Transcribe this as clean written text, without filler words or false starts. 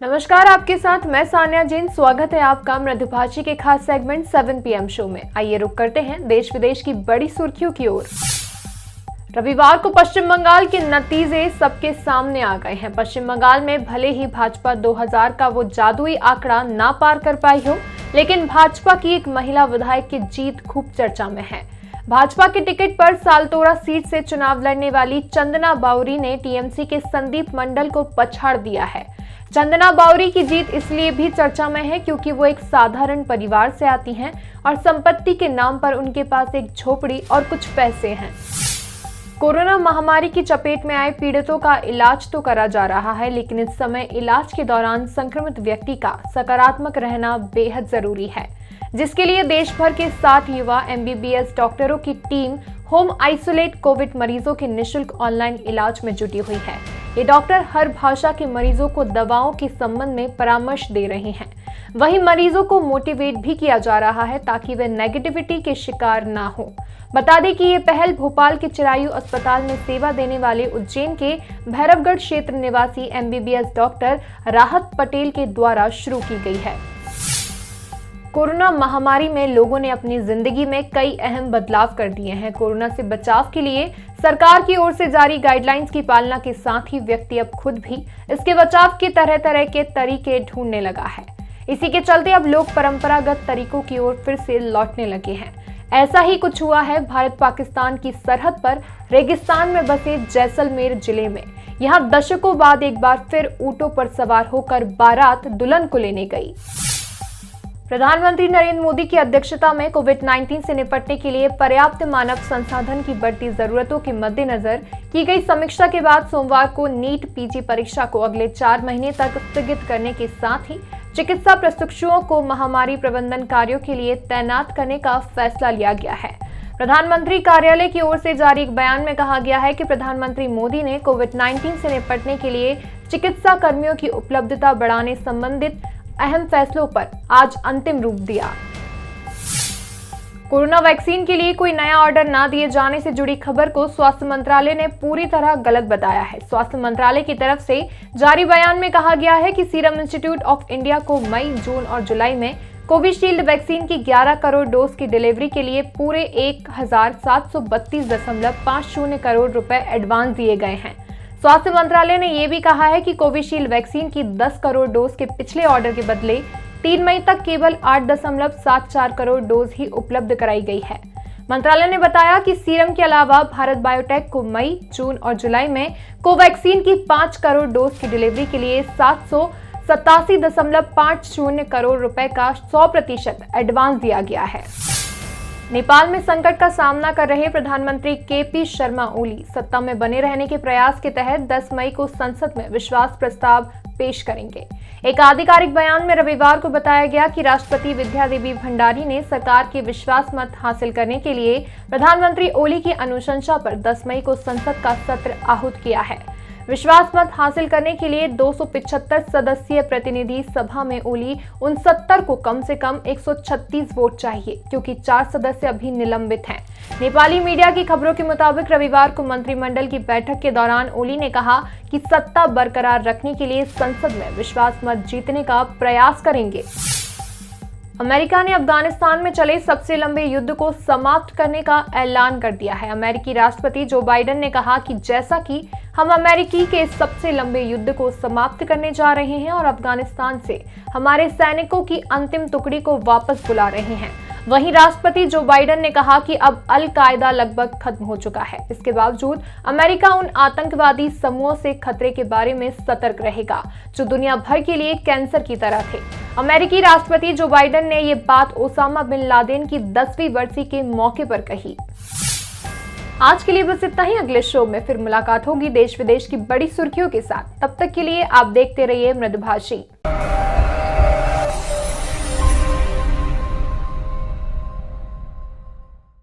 नमस्कार, आपके साथ मैं सान्या जैन। स्वागत है आपका मृदुभाषी के खास सेगमेंट 7 PM शो में। आइए रुक करते हैं देश विदेश की बड़ी सुर्खियों की ओर। रविवार को पश्चिम बंगाल के नतीजे सबके सामने आ गए हैं। पश्चिम बंगाल में भले ही भाजपा 2000 का वो जादुई आंकड़ा ना पार कर पाई हो, लेकिन भाजपा की एक महिला विधायक की जीत खूब चर्चा में है। भाजपा के टिकट पर सालतोरा सीट से चुनाव लड़ने वाली चंदना बाउरी ने टीएमसी के संदीप मंडल को पछाड़ दिया है। चंदना बाउरी की जीत इसलिए भी चर्चा में है क्योंकि वो एक साधारण परिवार से आती हैं और संपत्ति के नाम पर उनके पास एक झोपड़ी और कुछ पैसे हैं। कोरोना महामारी की चपेट में आए पीड़ितों का इलाज तो करा जा रहा है, लेकिन इस समय इलाज के दौरान संक्रमित व्यक्ति का सकारात्मक रहना बेहद जरूरी है, जिसके लिए देश भर के 60 युवा MBBS डॉक्टरों की टीम होम आइसोलेट कोविड मरीजों के निःशुल्क ऑनलाइन इलाज में जुटी हुई है। ये डॉक्टर हर भाषा के मरीजों को दवाओं के संबंध में परामर्श दे रहे हैं। वहीं मरीजों को मोटिवेट भी किया जा रहा है ताकि वे नेगेटिविटी के शिकार ना हो। बता दें कि ये पहल भोपाल के चिरायु अस्पताल में सेवा देने वाले उज्जैन के भैरवगढ़ क्षेत्र निवासी MBBS डॉक्टर राहत पटेल के द्वारा शुरू की गई है। कोरोना महामारी में लोगों ने अपनी जिंदगी में कई अहम बदलाव कर दिए हैं। कोरोना से बचाव के लिए सरकार की ओर से जारी गाइडलाइंस की पालना के साथ ही व्यक्ति अब खुद भी इसके बचाव के तरह तरह के तरीके ढूंढने लगा है। इसी के चलते अब लोग परंपरागत तरीकों की ओर फिर से लौटने लगे हैं। ऐसा ही कुछ हुआ है भारत पाकिस्तान की सरहद पर रेगिस्तान में बसे जैसलमेर जिले में। यहाँ दशकों बाद एक बार फिर ऊंटों पर सवार होकर बारात दुल्हन को लेने गई। प्रधानमंत्री नरेंद्र मोदी की अध्यक्षता में कोविड-19 से निपटने के लिए पर्याप्त मानव संसाधन की बढ़ती जरूरतों के मद्देनजर की गई समीक्षा के बाद सोमवार को नीट PG परीक्षा को अगले 4 महीने तक स्थगित करने के साथ ही चिकित्सा प्रशिक्षुओं को महामारी प्रबंधन कार्यों के लिए तैनात करने का फैसला लिया गया है। प्रधानमंत्री कार्यालय की ओर से जारी एक बयान में कहा गया है कि प्रधानमंत्री मोदी ने कोविड-19 से निपटने के लिए चिकित्सा कर्मियों की उपलब्धता बढ़ाने संबंधित अहम फैसलों पर आज अंतिम रूप दिया। कोरोना वैक्सीन के लिए कोई नया ऑर्डर ना दिए जाने से जुड़ी खबर को स्वास्थ्य मंत्रालय ने पूरी तरह गलत बताया है। स्वास्थ्य मंत्रालय की तरफ से जारी बयान में कहा गया है कि सीरम इंस्टीट्यूट ऑफ इंडिया को मई, जून और जुलाई में कोविशील्ड वैक्सीन की 11 करोड़ डोज की डिलीवरी के लिए पूरे 1732.50 करोड़ रुपए एडवांस दिए गए हैं। स्वास्थ्य मंत्रालय ने यह भी कहा है कि कोविशील्ड वैक्सीन की 10 करोड़ डोज के पिछले ऑर्डर के बदले 3 मई तक केवल 8.74 करोड़ डोज ही उपलब्ध कराई गई है। मंत्रालय ने बताया कि सीरम के अलावा भारत बायोटेक को मई, जून और जुलाई में कोवैक्सीन की 5 करोड़ डोज की डिलीवरी के लिए 787.50 करोड़ रुपए का 100% एडवांस दिया गया है। नेपाल में संकट का सामना कर रहे प्रधानमंत्री KP शर्मा ओली सत्ता में बने रहने के प्रयास के तहत 10 मई को संसद में विश्वास प्रस्ताव पेश करेंगे। एक आधिकारिक बयान में रविवार को बताया गया कि राष्ट्रपति विद्या देवी भंडारी ने सरकार के विश्वास मत हासिल करने के लिए प्रधानमंत्री ओली की अनुशंसा पर 10 मई को संसद का सत्र आहूत किया है। विश्वास मत हासिल करने के लिए 275 सदस्यीय प्रतिनिधि सभा में ओली 69 को कम से कम 136 वोट चाहिए, क्योंकि 4 सदस्य अभी निलंबित हैं। नेपाली मीडिया की खबरों के मुताबिक रविवार को मंत्रिमंडल की बैठक के दौरान ओली ने कहा कि सत्ता बरकरार रखने के लिए संसद में विश्वास मत जीतने का प्रयास करेंगे। अमेरिका ने अफगानिस्तान में चले सबसे लंबे युद्ध को समाप्त करने का ऐलान कर दिया है। अमेरिकी राष्ट्रपति जो बाइडेन ने कहा कि जैसा कि हम अमेरिकी के सबसे लंबे युद्ध को समाप्त करने जा रहे हैं और अफगानिस्तान से हमारे सैनिकों की अंतिम टुकड़ी को वापस बुला रहे हैं, वहीं राष्ट्रपति जो बाइडेन ने कहा कि अब अल कायदा लगभग खत्म हो चुका है। इसके बावजूद अमेरिका उन आतंकवादी समूहों से खतरे के बारे में सतर्क रहेगा जो दुनिया भर के लिए कैंसर की तरह थे। अमेरिकी राष्ट्रपति जो बाइडेन ने ये बात ओसामा बिन लादेन की 10वीं बरसी के मौके पर कही। आज के लिए बस इतना ही। अगले शो में फिर मुलाकात होगी देश विदेश की बड़ी सुर्खियों के साथ। तब तक के लिए आप देखते रहिए मृदुभाषी।